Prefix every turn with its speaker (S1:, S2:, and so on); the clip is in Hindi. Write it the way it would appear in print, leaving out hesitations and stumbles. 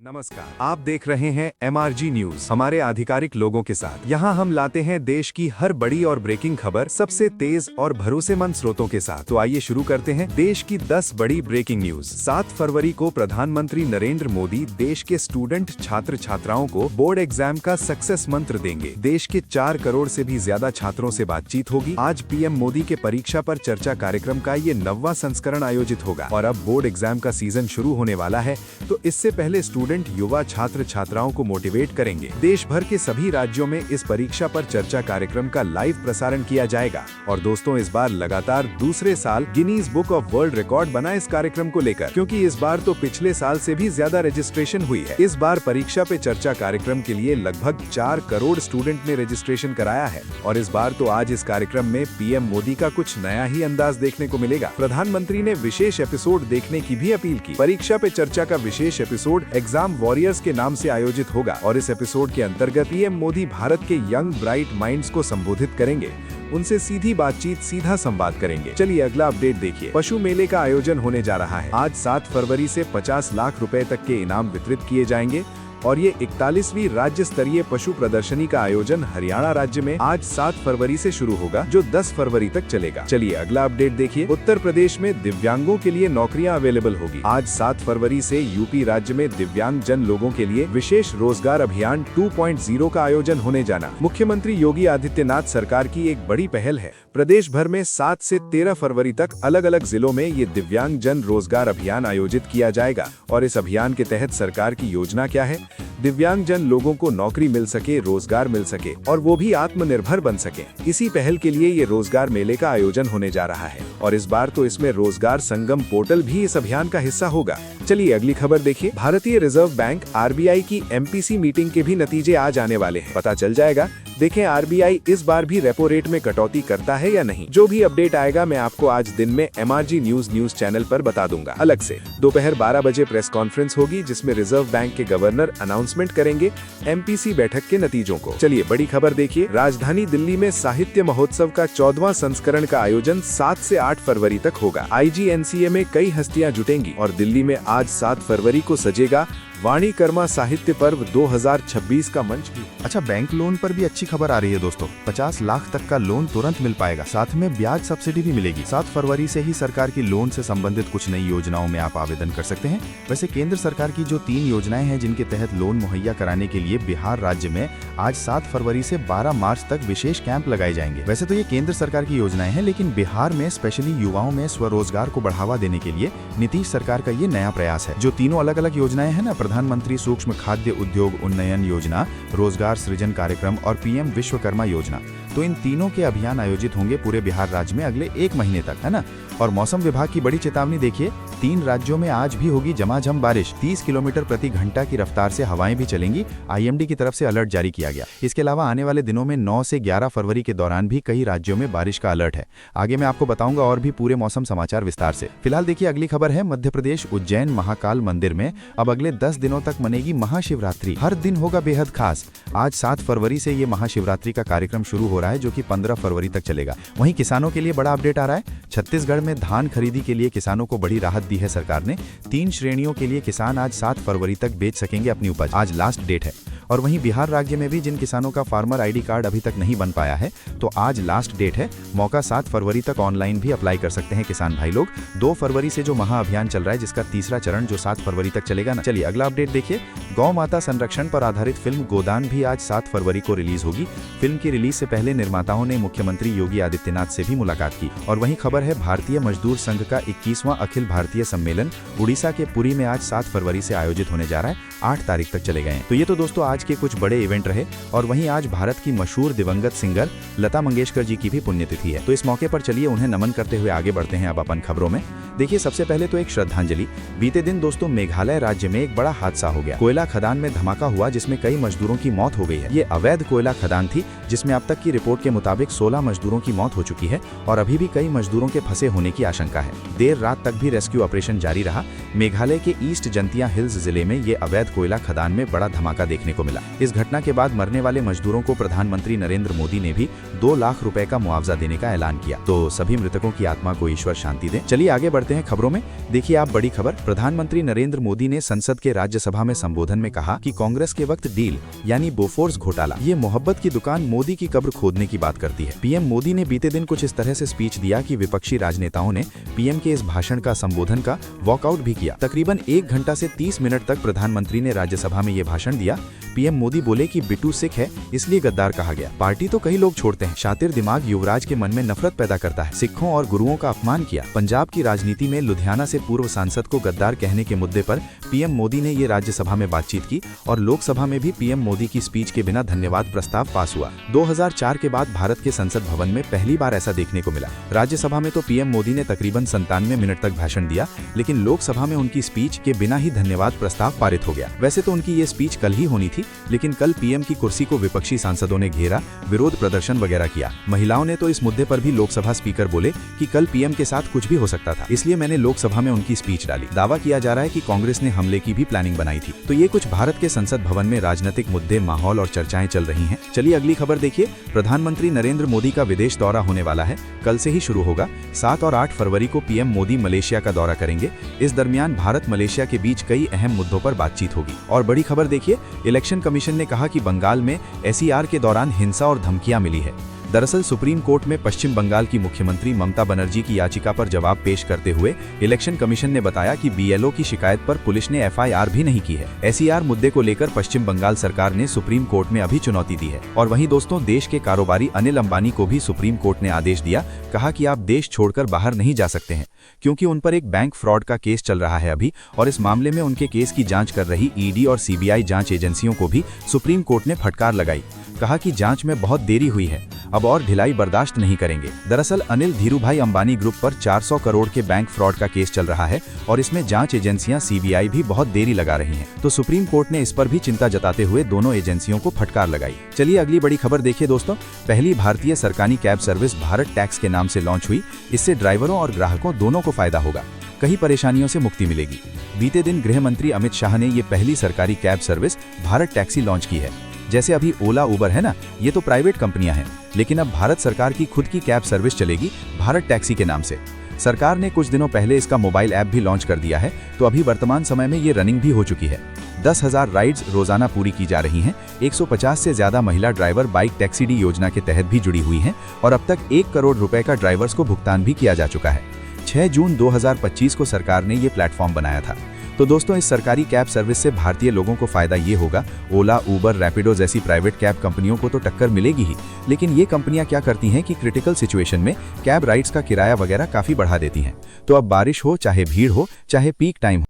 S1: नमस्कार, आप देख रहे हैं MRG न्यूज हमारे आधिकारिक लोगों के साथ। यहाँ हम लाते हैं देश की हर बड़ी और ब्रेकिंग खबर सबसे तेज और भरोसेमंद स्रोतों के साथ। तो आइए शुरू करते हैं देश की 10 बड़ी ब्रेकिंग न्यूज। 7 फरवरी को प्रधानमंत्री नरेंद्र मोदी देश के स्टूडेंट छात्र छात्राओं को बोर्ड एग्जाम का सक्सेस मंत्र देंगे। देश के 4 करोड़ से भी ज्यादा छात्रों से बातचीत होगी। आज PM मोदी के परीक्षा पर चर्चा कार्यक्रम का ये 9वां संस्करण आयोजित होगा और अब बोर्ड एग्जाम का सीजन शुरू होने वाला है, तो इससे पहले स्टूडेंट युवा छात्र छात्राओं को मोटिवेट करेंगे। देश भर के सभी राज्यों में इस परीक्षा पर चर्चा कार्यक्रम का लाइव प्रसारण किया जाएगा। और दोस्तों, इस बार लगातार दूसरे साल Guinness book of world record बना इस कार्यक्रम को लेकर, क्योंकि इस बार तो पिछले साल से भी ज्यादा रजिस्ट्रेशन हुई है। इस बार परीक्षा पे चर्चा कार्यक्रम के लिए लगभग 4 करोड़ स्टूडेंट ने रजिस्ट्रेशन कराया है। और इस बार तो आज इस कार्यक्रम में PM मोदी का कुछ नया ही अंदाज देखने को मिलेगा। प्रधानमंत्री ने विशेष एपिसोड देखने की भी अपील की। परीक्षा पे चर्चा का विशेष एपिसोड एग्जाम वॉरियर्स के नाम से आयोजित होगा और इस एपिसोड के अंतर्गत PM मोदी भारत के यंग ब्राइट माइंड्स को संबोधित करेंगे, उनसे सीधी बातचीत, सीधा संवाद करेंगे। चलिए अगला अपडेट देखिए। पशु मेले का आयोजन होने जा रहा है। आज 7 फरवरी से 50 लाख रुपए तक के इनाम वितरित किए जाएंगे और ये 41वीं राज्य स्तरीय पशु प्रदर्शनी का आयोजन हरियाणा राज्य में आज 7 फरवरी से शुरू होगा, जो 10 फरवरी तक चलेगा। चलिए अगला अपडेट देखिए। उत्तर प्रदेश में दिव्यांगों के लिए नौकरियां अवेलेबल होगी। आज 7 फरवरी से यूपी राज्य में दिव्यांग जन लोगों के लिए विशेष रोजगार अभियान 2.0 का आयोजन होने जाना मुख्यमंत्री योगी आदित्यनाथ सरकार की एक बड़ी पहल है। प्रदेश भर में 7 से 13 फरवरी तक अलग अलग जिलों में ये दिव्यांग जन रोजगार अभियान आयोजित किया जाएगा। और इस अभियान के तहत सरकार की योजना क्या है? दिव्यांग जन लोगों को नौकरी मिल सके, रोजगार मिल सके और वो भी आत्मनिर्भर बन सके। इसी पहल के लिए ये रोजगार मेले का आयोजन होने जा रहा है और इस बार तो इसमें रोजगार संगम पोर्टल भी इस अभियान का हिस्सा होगा। चलिए अगली खबर देखिए। भारतीय रिजर्व बैंक RBI की MPC मीटिंग के भी नतीजे आज आने वाले हैं, पता चल जाएगा। देखें RBI इस बार भी रेपो रेट में कटौती करता है या नहीं। जो भी अपडेट आएगा मैं आपको आज दिन में MRG न्यूज चैनल पर बता दूंगा अलग से। दोपहर 12 बजे प्रेस कॉन्फ्रेंस होगी जिसमें रिजर्व बैंक के गवर्नर अनाउंसमेंट करेंगे MPC बैठक के नतीजों को। चलिए बड़ी खबर देखिए। राजधानी दिल्ली में साहित्य महोत्सव का 14वां संस्करण का आयोजन 7 से 8 फरवरी तक होगा। IGNCA में कई हस्तियां जुटेंगी और दिल्ली में आज 7 फरवरी को सजेगा वाणी कर्मा साहित्य पर्व 2026 का मंच भी।
S2: अच्छा, बैंक लोन पर भी अच्छी खबर आ रही है दोस्तों। 50 लाख तक का लोन तुरंत मिल पाएगा, साथ में ब्याज सब्सिडी भी मिलेगी। 7 फरवरी से ही सरकार की लोन से संबंधित कुछ नई योजनाओं में आप आवेदन कर सकते हैं। वैसे केंद्र सरकार की जो 3 योजनाएं हैं जिनके तहत लोन मुहैया कराने के लिए बिहार राज्य में आज 7 फरवरी से 12 मार्च तक विशेष कैंप लगाए जाएंगे। वैसे तो ये केंद्र सरकार की योजनाएं हैं, लेकिन बिहार में स्पेशली युवाओं में स्वरोजगार को बढ़ावा देने के लिए नीतीश सरकार का ये नया प्रयास है। जो तीनों अलग अलग योजनाएं हैं ना, प्रधानमंत्री सूक्ष्म खाद्य उद्योग उन्नयन योजना, रोजगार सृजन कार्यक्रम और PM विश्वकर्मा योजना, तो इन तीनों के अभियान आयोजित होंगे पूरे बिहार राज्य में अगले 1 महीने तक, है ना। और मौसम विभाग की बड़ी चेतावनी देखिए। 3 राज्यों में आज भी होगी झमाझम बारिश। 30 किलोमीटर प्रति घंटा की रफ्तार से हवाएं भी चलेंगी। IMD की तरफ से अलर्ट जारी किया गया। इसके अलावा आने वाले दिनों में 9 से 11 फरवरी के दौरान भी कई राज्यों में बारिश का अलर्ट है। आगे मैं आपको बताऊंगा और भी पूरे मौसम समाचार विस्तार से। फिलहाल देखिए अगली खबर है। मध्य प्रदेश उज्जैन महाकाल मंदिर में अब अगले 10 दिनों तक मनेगी महाशिवरात्रि। हर दिन होगा बेहद खास। आज 7 फरवरी से ये महाशिवरात्रि का कार्यक्रम शुरू हो रहा है, जो कि 15 फरवरी तक चलेगा। वहीं किसानों के लिए बड़ा अपडेट आ रहा है। छत्तीसगढ़ में धान खरीदी के लिए किसानों को बड़ी राहत दी है सरकार ने। 3 श्रेणियों के लिए किसान आज 7 फरवरी तक बेच सकेंगे अपनी उपज। आज लास्ट डेट है। और वहीं बिहार राज्य में भी जिन किसानों का फार्मर ID कार्ड अभी तक नहीं बन पाया है, तो आज लास्ट डेट है। मौका 7 फरवरी तक ऑनलाइन भी अप्लाई कर सकते हैं किसान भाई लोग। 2 फरवरी से जो महा अभियान चल रहा है, जिसका तीसरा चरण जो 7 फरवरी तक चलेगा ना। चलिए अगला अपडेट देखिए। गौ माता संरक्षण पर आधारित फिल्म गोदान भी आज 7 फरवरी को रिलीज होगी। फिल्म की रिलीज से पहले निर्माताओं ने मुख्यमंत्री योगी आदित्यनाथ से भी मुलाकात की। और वहीं खबर है भारतीय मजदूर संघ का 21वां अखिल भारतीय सम्मेलन उड़ीसा के पुरी में आज 7 फरवरी से आयोजित होने जा रहा है। 8 तारीख तक चले गए हैं। तो ये तो दोस्तों आज के कुछ बड़े इवेंट रहे। और वहीं आज भारत की मशहूर दिवंगत सिंगर लता मंगेशकर जी की भी पुण्यतिथि है। तो इस मौके पर चलिए उन्हें नमन करते हुए आगे बढ़ते हैं अब अपन खबरों में। देखिए सबसे पहले तो एक श्रद्धांजलि। बीते दिन दोस्तों मेघालय राज्य में एक बड़ा हादसा हो गया। कोयला खदान में धमाका हुआ जिसमें कई मजदूरों की मौत हो गई है। ये अवैध कोयला खदान थी जिसमें अब तक की रिपोर्ट के मुताबिक 16 मजदूरों की मौत हो चुकी है और अभी भी कई मजदूरों के फंसे होने की आशंका है। देर रात तक भी रेस्क्यू ऑपरेशन जारी रहा। मेघालय के ईस्ट जंतिया हिल्स जिले में ये अवैध कोयला खदान में बड़ा धमाका देखने को मिला। इस घटना के बाद मरने वाले मजदूरों को प्रधानमंत्री नरेंद्र मोदी ने भी 2 लाख रुपए का मुआवजा देने का ऐलान किया। तो सभी मृतकों की आत्मा को ईश्वर शांति दे। चलिए आगे बढ़ते चलते हैं खबरों में। देखिए आप बड़ी खबर, प्रधानमंत्री नरेंद्र मोदी ने संसद के राज्यसभा में संबोधन में कहा कि कांग्रेस के वक्त डील यानी बोफोर्स घोटाला, ये मोहब्बत की दुकान मोदी की कब्र खोदने की बात करती है। पीएम मोदी ने बीते दिन कुछ इस तरह से स्पीच दिया कि विपक्षी राजनेताओं ने पीएम के इस भाषण का, संबोधन का वॉकआउट भी किया। तकरीबन 1 घंटा से 30 मिनट तक प्रधानमंत्री ने राज्यसभा में ये भाषण दिया। पीएम मोदी बोले कि बिट्टू सिख है इसलिए गद्दार कहा गया। पार्टी तो कई लोग छोड़ते हैं, शातिर दिमाग युवराज के मन में नफरत पैदा करता है। सिखों और गुरुओं का अपमान किया। पंजाब की राजनीति में लुधियाना से पूर्व सांसद को गद्दार कहने के मुद्दे पर पीएम मोदी ने ये राज्यसभा में बातचीत की और लोकसभा में भी पीएम मोदी की स्पीच के बिना धन्यवाद प्रस्ताव पास हुआ। 2004 के बाद भारत के संसद भवन में पहली बार ऐसा देखने को मिला। राज्यसभा में तो पीएम मोदी ने तकरीबन 97 मिनट तक भाषण दिया, लेकिन लोकसभा में उनकी स्पीच के बिना ही धन्यवाद प्रस्ताव पारित हो गया। वैसे तो उनकी ये स्पीच कल ही होनी थी, लेकिन कल पीएम की कुर्सी को विपक्षी सांसदों ने घेरा, विरोध प्रदर्शन वगैरह किया। महिलाओं ने तो इस मुद्दे पर भी लोकसभा स्पीकर बोले कि कल पीएम के साथ कुछ भी हो सकता था, इसलिए मैंने लोकसभा में उनकी स्पीच डाली। दावा किया जा रहा है कि कांग्रेस ने हमले की भी प्लानिंग बनाई थी। तो ये कुछ भारत के संसद भवन में राजनीतिक मुद्दे, माहौल और चर्चाएं चल रही हैं। चलिए अगली खबर देखिए। प्रधानमंत्री नरेंद्र मोदी का विदेश दौरा होने वाला है, कल से ही शुरू होगा। 7 और 8 फरवरी को पीएम मोदी मलेशिया का दौरा करेंगे। इस दरमियान भारत मलेशिया के बीच कई अहम मुद्दों पर बातचीत होगी। और बड़ी खबर देखिए, इलेक्शन कमीशन ने कहा कि बंगाल में एसईआर के दौरान हिंसा और धमकियां मिली है। दरअसल सुप्रीम कोर्ट में पश्चिम बंगाल की मुख्यमंत्री ममता बनर्जी की याचिका पर जवाब पेश करते हुए इलेक्शन कमीशन ने बताया कि बीएलओ की शिकायत पर पुलिस ने एफआईआर भी नहीं की है। एसईआर मुद्दे को लेकर पश्चिम बंगाल सरकार ने सुप्रीम कोर्ट में अभी चुनौती दी है। और वहीं दोस्तों, देश के कारोबारी अनिल अंबानी को भी सुप्रीम कोर्ट ने आदेश दिया। कहा कि आप देश छोड़कर बाहर नहीं जा सकते हैं, क्योंकि उन पर एक बैंक फ्रॉड का केस चल रहा है अभी, और इस मामले में उनके केस की जांच कर रही ईडी और सीबीआई जांच एजेंसियों को भी सुप्रीम कोर्ट ने फटकार लगाई। कहा कि जांच में बहुत देरी हुई है, अब और ढिलाई बर्दाश्त नहीं करेंगे। दरअसल अनिल धीरूभाई अंबानी ग्रुप पर 400 करोड़ के बैंक फ्रॉड का केस चल रहा है और इसमें जांच एजेंसियां सीबीआई भी बहुत देरी लगा रही हैं। तो सुप्रीम कोर्ट ने इस पर भी चिंता जताते हुए दोनों एजेंसियों को फटकार लगाई। चलिए अगली बड़ी खबर देखिए दोस्तों। पहली भारतीय सरकारी कैब सर्विस भारत टैक्स के नाम से लॉन्च हुई। इससे ड्राइवरों और ग्राहकों दोनों को फायदा होगा, कई परेशानियों से मुक्ति मिलेगी। बीते दिन गृह मंत्री अमित शाह ने ये पहली सरकारी cab service Bharat taxi launch की है। जैसे अभी ओला, उबर है ना, ये तो प्राइवेट कंपनियां हैं, लेकिन अब भारत सरकार की खुद की कैब सर्विस चलेगी भारत टैक्सी के नाम से। सरकार ने कुछ दिनों पहले इसका मोबाइल ऐप भी लॉन्च कर दिया है, तो अभी वर्तमान समय में ये रनिंग भी हो चुकी है। 10,000 राइड्स रोजाना पूरी की जा रही हैं। 150 से ज्यादा महिला ड्राइवर बाइक टैक्सी डी योजना के तहत भी जुड़ी हुई हैं और अब तक 1 करोड़ रुपए का ड्राइवर्स को भुगतान भी किया जा चुका है। 6 जून 2025 को सरकार ने ये प्लेटफॉर्म बनाया था। तो दोस्तों, इस सरकारी कैब सर्विस से भारतीय लोगों को फायदा ये होगा, ओला, उबर, रैपिडो जैसी प्राइवेट कैब कंपनियों को तो टक्कर मिलेगी ही, लेकिन ये कंपनियां क्या करती हैं कि क्रिटिकल सिचुएशन में कैब राइड्स का किराया वगैरह काफी बढ़ा देती हैं। तो अब बारिश हो, चाहे भीड़ हो, चाहे पीक टाइम हो,